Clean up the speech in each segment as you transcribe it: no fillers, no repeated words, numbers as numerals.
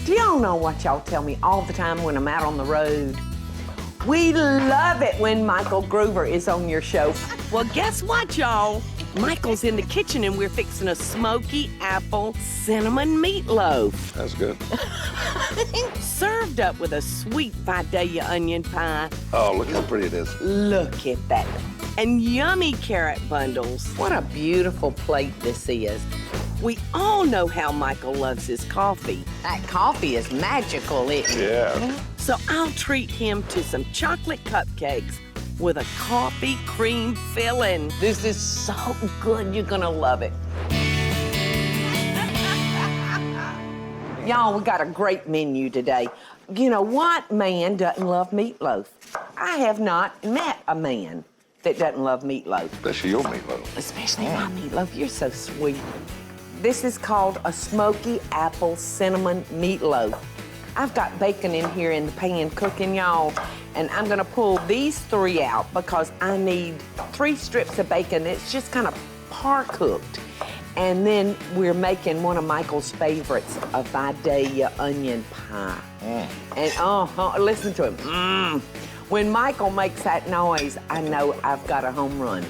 Do y'all know what y'all tell me all the time when I'm out on the road? We love it when Michael Groover is on your show. Well, guess what, y'all? Michael's in the kitchen and we're fixing a smoky apple cinnamon meatloaf. That's good. Served up with a sweet Vidalia onion pie. Oh, look how pretty it is. Look at that. And yummy carrot bundles. What a beautiful plate this is. We all know how Michael loves his coffee. That coffee is magical, isn't it? Yeah. So I'll treat him to some chocolate cupcakes with a coffee cream filling. This is so good, you're gonna love it. Y'all, we got a great menu today. You know, what man doesn't love meatloaf? I have not met a man that doesn't love meatloaf. Especially your meatloaf. Especially my meatloaf, you're so sweet. This is called a smoky apple cinnamon meatloaf. I've got bacon in here in the pan cooking, y'all, and I'm gonna pull these 3 out because I need 3 strips of bacon that's just kind of par cooked. And then we're making one of Michael's favorites, a Vidalia onion pie. And listen to him. When Michael makes that noise, I know I've got a home run.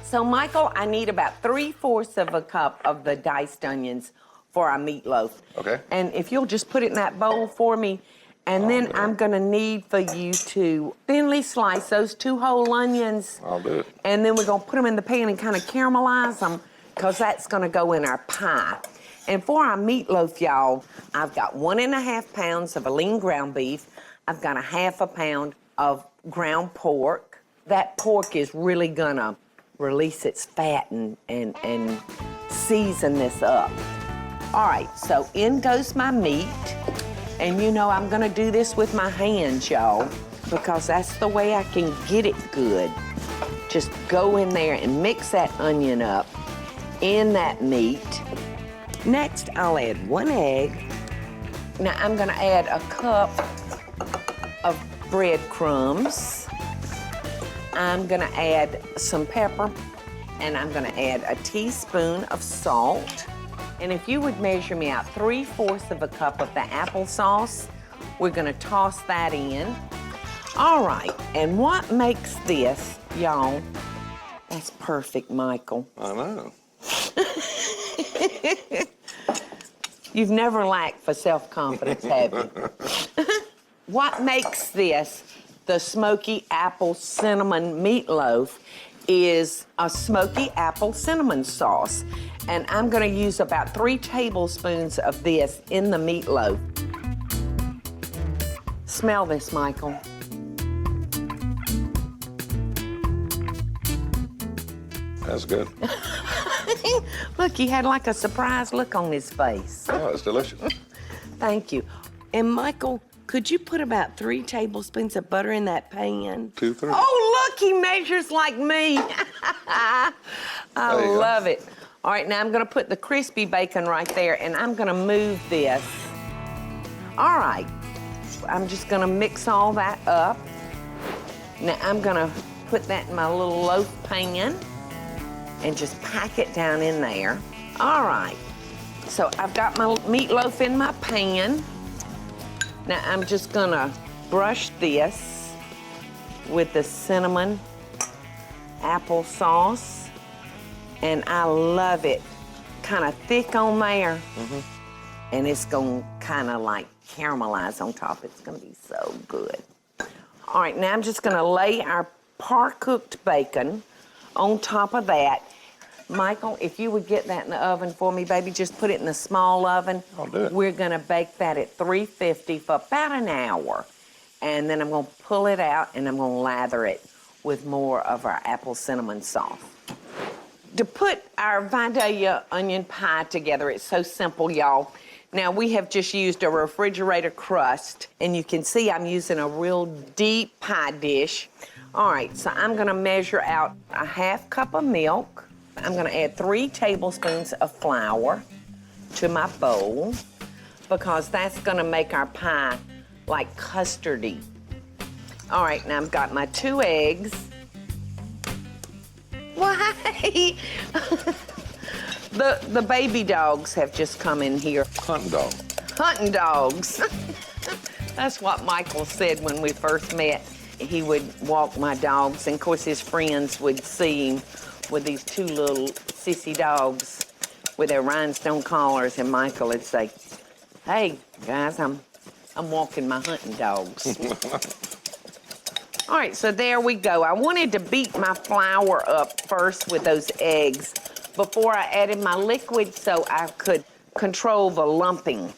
So, Michael, I need about 3/4 of a cup of the diced onions for our meatloaf. Okay. And if you'll just put it in that bowl for me, and then I'm gonna need for you to thinly slice those 2 whole onions. I'll do it. And then we're gonna put them in the pan and kind of caramelize them, because that's gonna go in our pie. And for our meatloaf, y'all, I've got 1½ pounds of a lean ground beef. I've got 1/2 pound of ground pork. That pork is really gonna release its fat and season this up. All right, so in goes my meat. And you know I'm gonna do this with my hands, y'all, because that's the way I can get it good. Just go in there and mix that onion up in that meat. Next, I'll add 1 egg. Now I'm gonna add a cup of breadcrumbs. I'm gonna add some pepper, and I'm gonna add a teaspoon of salt. And if you would measure me out 3/4 of a cup of the applesauce, we're gonna toss that in. All right, and what makes this, y'all, that's perfect, Michael. I know. You've never lacked for self-confidence, have you? What makes this the smoky apple cinnamon meatloaf is a smoky apple cinnamon sauce. And I'm gonna use about 3 tablespoons of this in the meatloaf. Smell this, Michael. That's good. Look, he had like a surprised look on his face. Oh, it's delicious. Thank you. And Michael, could you put about 3 tablespoons of butter in that pan? 2, 3. Oh, look, he measures like me. I love it. All right, now I'm gonna put the crispy bacon right there, and I'm gonna move this. All right, I'm just gonna mix all that up. Now I'm gonna put that in my little loaf pan and just pack it down in there. All right, so I've got my meatloaf in my pan. Now I'm just gonna brush this with the cinnamon applesauce. And I love it kind of thick on there. And it's gonna kind of like caramelize on top. It's gonna be so good. All right, now I'm just gonna lay our par-cooked bacon on top of that. Michael, if you would get that in the oven for me, baby, just put it in the small oven. I'll do it. We're gonna bake that at 350 for about an hour. And then I'm gonna pull it out and I'm gonna lather it with more of our apple cinnamon sauce. To put our Vidalia onion pie together, it's so simple, y'all. Now, we have just used a refrigerator crust, and you can see I'm using a real deep pie dish. All right, so I'm gonna measure out a 1/2 cup of milk. I'm gonna add 3 tablespoons of flour to my bowl, because that's gonna make our pie like custardy. All right, now I've got my 2 eggs. Why? The baby dogs have just come in here. Hunting dog. Hunting dogs. That's what Michael said when we first met. He would walk my dogs, and of course his friends would see him with these two little sissy dogs with their rhinestone collars, and Michael would say, "Hey guys, I'm walking my hunting dogs." All right, so there we go. I wanted to beat my flour up first with those eggs before I added my liquid so I could control the lumping.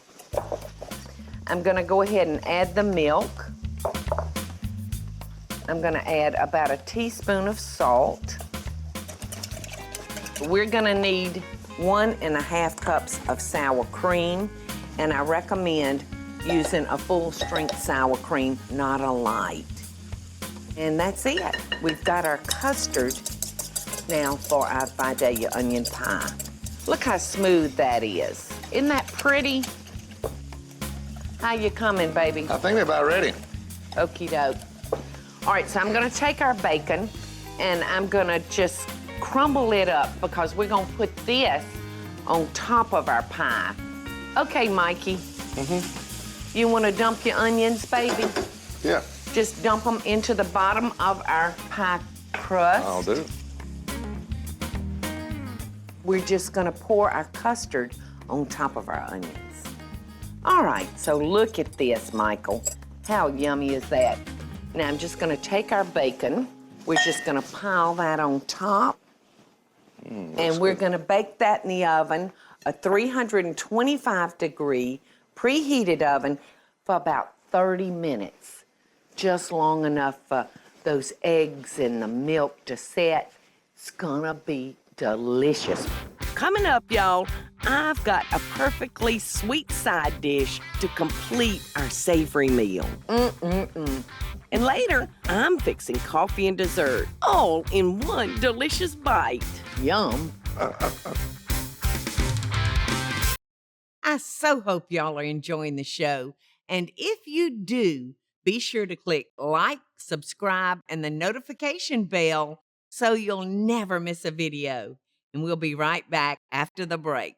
I'm gonna go ahead and add the milk. I'm gonna add about a teaspoon of salt. We're gonna need 1.5 cups of sour cream, and I recommend using a full-strength sour cream, not a light. And that's it. We've got our custard now for our Vidalia onion pie. Look how smooth that is. Isn't that pretty? How you coming, baby? I think they're about ready. Okie doke. All right, so I'm gonna take our bacon and I'm gonna just crumble it up because we're gonna put this on top of our pie. Okay, Mikey. You wanna dump your onions, baby? Yeah. Just dump them into the bottom of our pie crust. I'll do. We're just gonna pour our custard on top of our onions. All right, so look at this, Michael. How yummy is that? Now I'm just gonna take our bacon. We're just gonna pile that on top. And we're gonna bake that in the oven, a 325-degree preheated oven for about 30 minutes. Just long enough for those eggs and the milk to set. It's gonna be delicious. Coming up, y'all, I've got a perfectly sweet side dish to complete our savory meal. And later, I'm fixing coffee and dessert, all in one delicious bite. Yum. I so hope y'all are enjoying the show. And if you do, be sure to click like, subscribe, and the notification bell so you'll never miss a video. And we'll be right back after the break.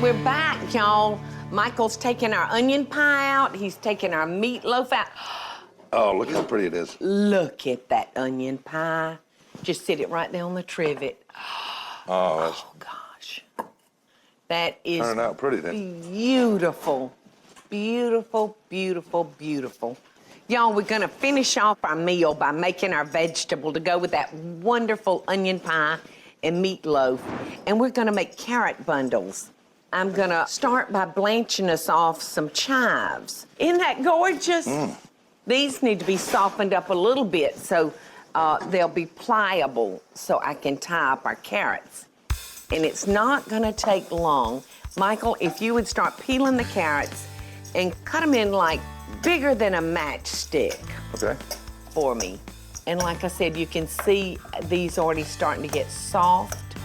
We're back, y'all. Michael's taking our onion pie out. He's taking our meatloaf out. Oh, look how pretty it is. Look at that onion pie. Just sit it right there on the trivet. Oh, that's Gosh. That is turning out pretty then. beautiful. Beautiful, beautiful, beautiful. Y'all, we're gonna finish off our meal by making our vegetable to go with that wonderful onion pie and meatloaf. And we're gonna make carrot bundles. I'm gonna start by blanching us off some chives. Isn't that gorgeous? These need to be softened up a little bit so they'll be pliable so I can tie up our carrots. And it's not gonna take long. Michael, if you would start peeling the carrots and cut them in like bigger than a matchstick Okay. for me. And like I said, you can see these already starting to get soft.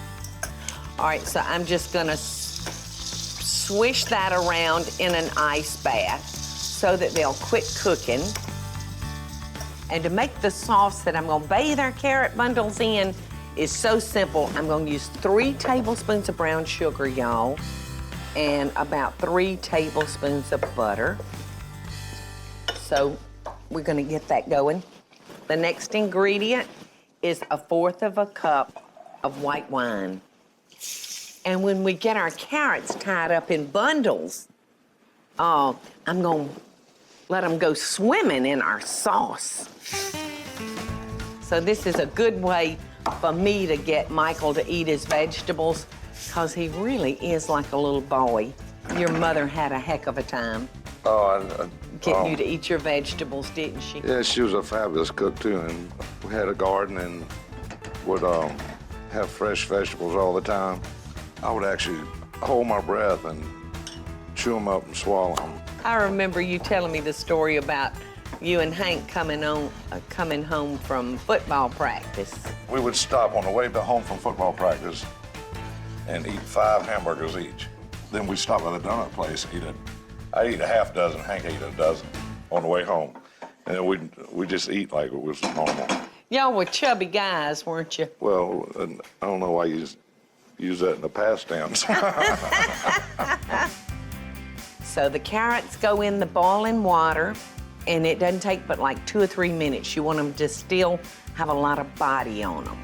All right, so I'm just gonna swish that around in an ice bath so that they'll quit cooking. And to make the sauce that I'm gonna bathe our carrot bundles in is so simple. I'm gonna use 3 tablespoons of brown sugar, y'all, and about 3 tablespoons of butter. So we're gonna get that going. The next ingredient is 1/4 cup of white wine. And when we get our carrots tied up in bundles, I'm gonna let them go swimming in our sauce. So this is a good way for me to get Michael to eat his vegetables, because he really is like a little boy. Your mother had a heck of a time getting you to eat your vegetables, didn't she? Yeah, she was a fabulous cook too, and we had a garden and would have fresh vegetables all the time. I would actually hold my breath and chew them up and swallow them. I remember you telling me the story about you and Hank coming home from football practice. We would stop on the way back home from football practice and eat 5 hamburgers each. Then we'd stop at the donut place and I'd eat a half dozen, Hank ate a dozen on the way home. And then we'd just eat like it was normal. Y'all were chubby guys, weren't you? Well, I don't know why you use that in the past tense. So the carrots go in the boiling water, and it doesn't take but like 2 or 3 minutes. You want them to still have a lot of body on them.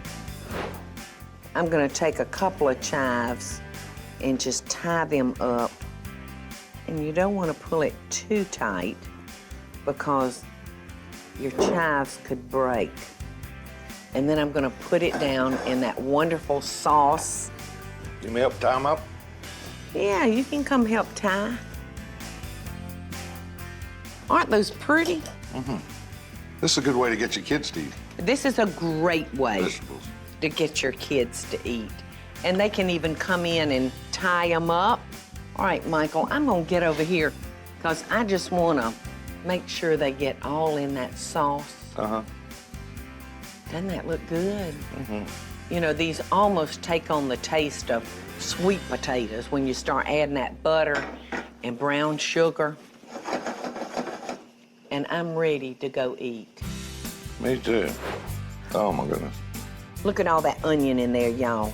I'm gonna take a couple of chives and just tie them up. And you don't want to pull it too tight because your chives could break. And then I'm gonna put it down in that wonderful sauce. You may help tie them up? Yeah, you can come help tie. Aren't those pretty? Mm-hmm. This is a good way to get your kids to eat. This is a great way Vegetables. to get your kids to eat. And they can even come in and tie them up. All right, Michael, I'm gonna get over here because I just wanna make sure they get all in that sauce. Uh-huh. Doesn't that look good? Mm-hmm. You know, these almost take on the taste of sweet potatoes when you start adding that butter and brown sugar. And I'm ready to go eat. Me too. Oh my goodness. Look at all that onion in there, y'all.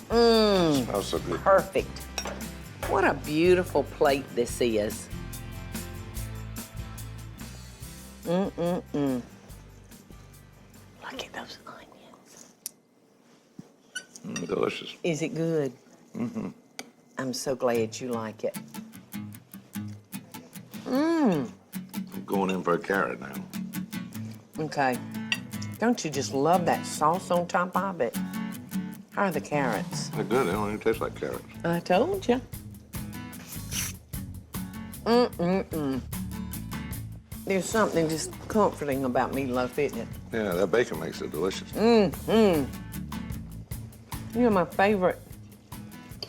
Mmm. Smells so good. Perfect. What a beautiful plate this is. Mm-mm-mm. Look at those onions. Delicious. Is it good? Mm-hmm. I'm so glad you like it. Mmm. I'm going in for a carrot now. Okay. Don't you just love that sauce on top of it? How are the carrots? They're good. They don't even taste like carrots. I told you. Mm-mm-mm. There's something just comforting about meatloaf, isn't it? Yeah, that bacon makes it delicious. Mm-hmm. You know, my favorite,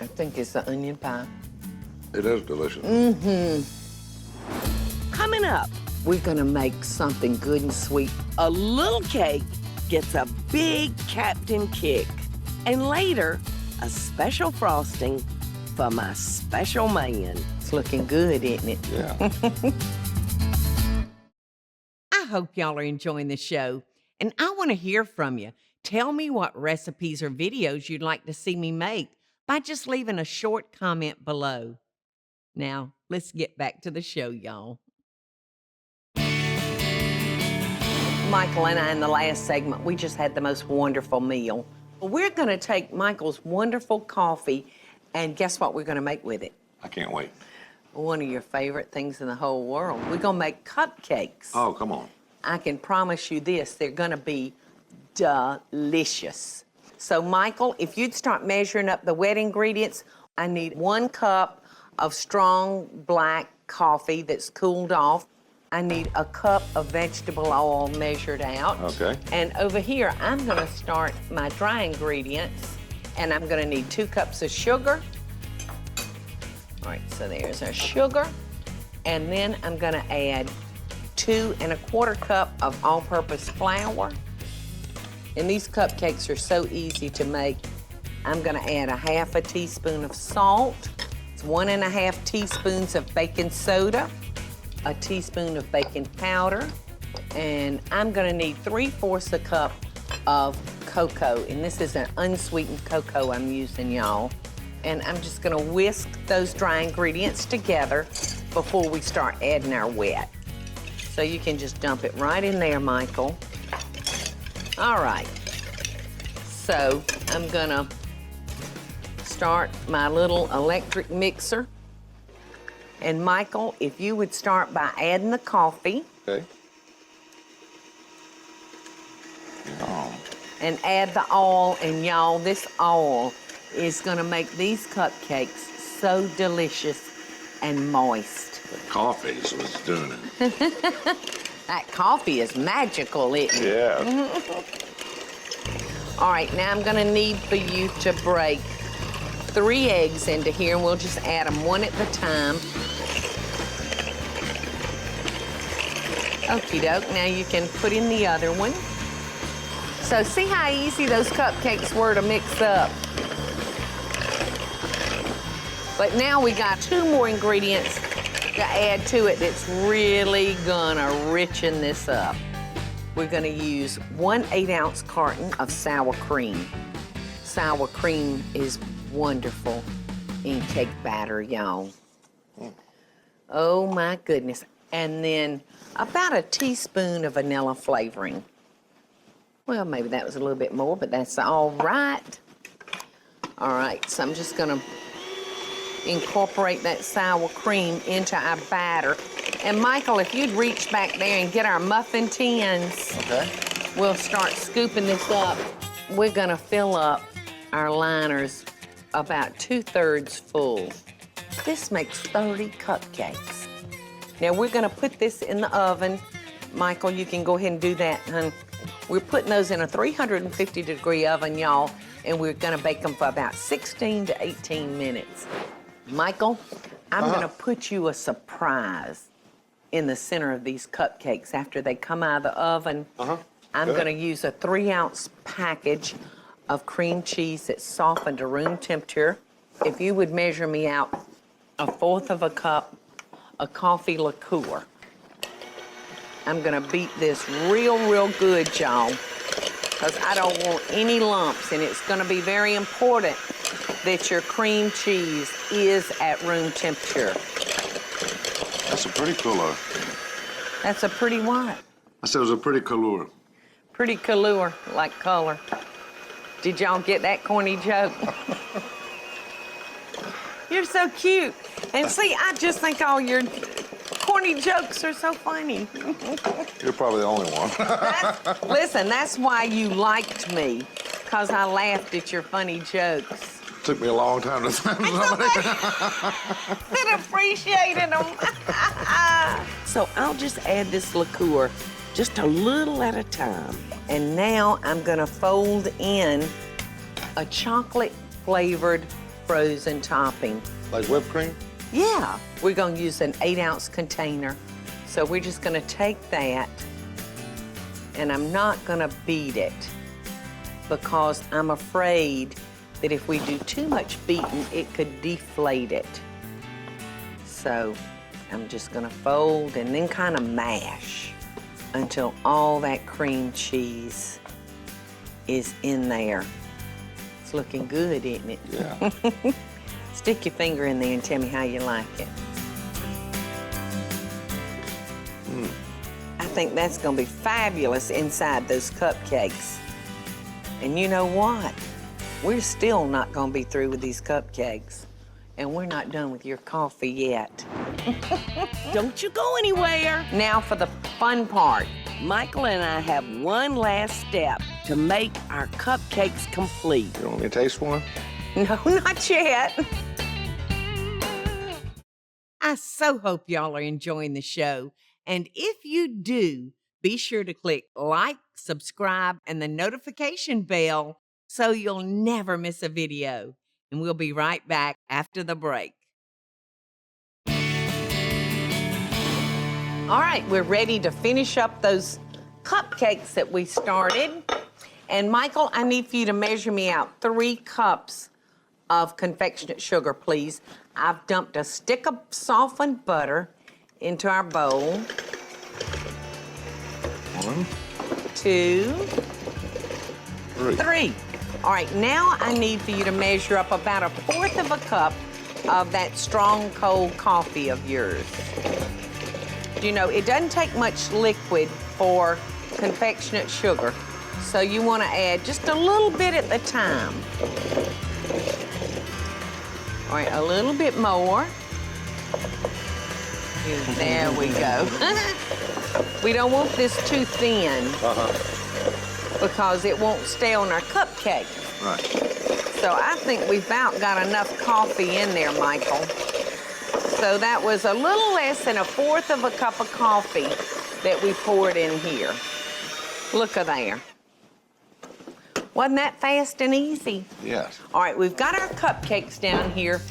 I think, is the onion pie. It is delicious. Mm-hmm. Coming up, we're gonna make something good and sweet. A little cake gets a big captain kick. And later, a special frosting for my special man. It's looking good, isn't it? Yeah. I hope y'all are enjoying the show, and I want to hear from you. Tell me what recipes or videos you'd like to see me make by just leaving a short comment below. Now, let's get back to the show, y'all. Michael and I, in the last segment, we just had the most wonderful meal. We're going to take Michael's wonderful coffee, and guess what we're going to make with it? I can't wait. One of your favorite things in the whole world. We're going to make cupcakes. Oh, come on. I can promise you this, they're gonna be delicious. So Michael, if you'd start measuring up the wet ingredients, I need 1 cup of strong black coffee that's cooled off. I need a cup of vegetable oil measured out. Okay. And over here, I'm gonna start my dry ingredients, and I'm gonna need 2 cups of sugar. All right, so there's our sugar. And then I'm gonna add 2 1/4 cup of all-purpose flour. And these cupcakes are so easy to make. I'm gonna add a 1/2 teaspoon of salt. It's 1 1/2 teaspoons of baking soda, a teaspoon of baking powder, and I'm gonna need 3/4 a cup of cocoa. And this is an unsweetened cocoa I'm using, y'all. And I'm just gonna whisk those dry ingredients together before we start adding our wet. So you can just dump it right in there, Michael. All right. So I'm gonna start my little electric mixer. And Michael, if you would start by adding the coffee. Okay. Oh. And add the oil, and y'all, this oil is gonna make these cupcakes so delicious and moist. The coffee is what's doing it. That coffee is magical, isn't it? Yeah. All right, now I'm gonna need for you to break 3 eggs into here, and we'll just add them 1 at a time. Okie doke, now you can put in the other one. So see how easy those cupcakes were to mix up. But now we got 2 more ingredients to add to it that's really gonna richen this up. we're gonna use 1 8-ounce carton of sour cream. Sour cream is wonderful in cake batter, y'all. Oh my goodness. And then about a teaspoon of vanilla flavoring. Well, maybe that was a little bit more, but that's all right. All right, so I'm just gonna incorporate that sour cream into our batter. And Michael, if you'd reach back there and get our muffin tins, Okay. we'll start scooping this up. We're gonna fill up our liners about 2/3 full. This makes 30 cupcakes. Now we're gonna put this in the oven. Michael, you can go ahead and do that, hun. We're putting those in a 350-degree oven, y'all, and we're gonna bake them for about 16 to 18 minutes. Michael, I'm gonna put you a surprise in the center of these cupcakes after they come out of the oven. I'm Good. gonna use a 3-ounce package of cream cheese that's softened to room temperature. If you would measure me out 1/4 of a cup of coffee liqueur. I'm gonna beat this real good, y'all, because I don't want any lumps, and it's gonna be very important that your cream cheese is at room temperature. That's a pretty color. That's a pretty what? I said it was a pretty color. Pretty color, like color. Did y'all get that corny joke? You're so cute. And see, I just think all your corny jokes are so funny. You're probably the only one. Listen, that's why you liked me, because I laughed at your funny jokes. Took me a long time to find somebody. That appreciated them. So I'll just add this liqueur just a little at a time. And now I'm gonna fold in a chocolate-flavored frozen topping. Like whipped cream? Yeah, we're gonna use an 8-ounce container. So we're just gonna take that, and I'm not gonna beat it because I'm afraid that if we do too much beating, it could deflate it. So I'm just gonna fold and then kind of mash until all that cream cheese is in there. It's looking good, isn't it? Yeah. Stick your finger in there and tell me how you like it. I think that's gonna be fabulous inside those cupcakes. And you know what? We're still not gonna be through with these cupcakes. And we're not done with your coffee yet. Don't you go anywhere. Now for the fun part. Michael and I have one last step to make our cupcakes complete. You want me to taste one? No, not yet. I so hope y'all are enjoying the show. And if you do, be sure to click like, subscribe, and the notification bell so you'll never miss a video. And we'll be right back after the break. All right, we're ready to finish up those cupcakes that we started. And Michael, I need for you to measure me out 3 cups of confectionate sugar, please. I've dumped a stick of softened butter into our bowl. 1, 2, 3. 3. All right, now I need for you to measure up about 1/4 of a cup of that strong cold coffee of yours. You know, it doesn't take much liquid for confectionate sugar, so you want to add just a little bit at the time. All right, a little bit more. There we go. We don't want this too thin because it won't stay on our cupcake. Right. So I think we've about got enough coffee in there, Michael. So that was a little less than 1/4 of a cup of coffee that we poured in here. Look at there. Wasn't that fast and easy? Yes. All right, we've got our cupcakes down here.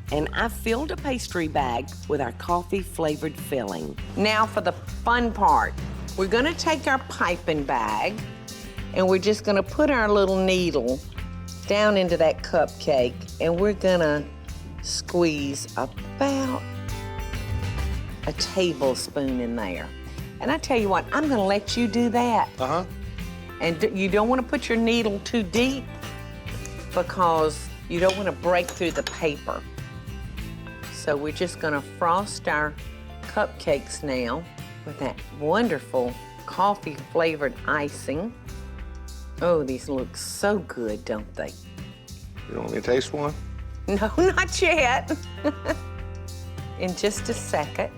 And I filled a pastry bag with our coffee-flavored filling. Now for the fun part. We're gonna take our piping bag and we're just gonna put our little needle down into that cupcake and we're gonna squeeze about a tablespoon in there. And I tell you what, I'm gonna let you do that. Uh-huh. And you don't want to put your needle too deep because you don't want to break through the paper. So we're just gonna frost our cupcakes now with that wonderful coffee-flavored icing. Oh, these look so good, don't they? You want me to taste one? No, not yet. In just a second.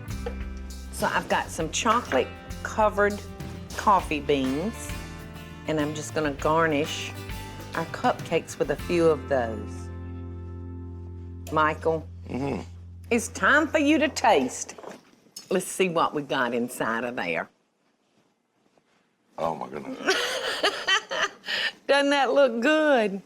So I've got some chocolate-covered coffee beans, and I'm just gonna garnish our cupcakes with a few of those. Michael, it's time for you to taste. Let's see what we got inside of there. Oh, my goodness. Doesn't that look good?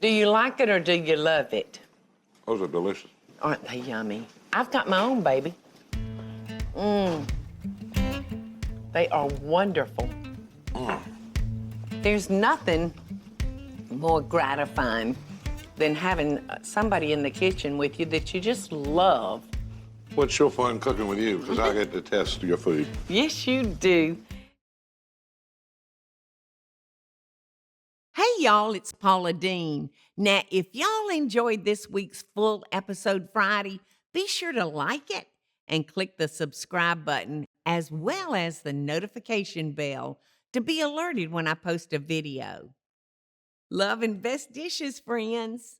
Do you like it or do you love it? Those are delicious. Aren't they yummy? I've got my own, baby. They are wonderful. There's nothing more gratifying than having somebody in the kitchen with you that you just love. What's your fun cooking with you? Because I get to test your food. Yes, you do. Hey, y'all, it's Paula Deen. Now, if y'all enjoyed this week's full episode Friday, be sure to like it and click the subscribe button as well as the notification bell to be alerted when I post a video. Love and best dishes, friends.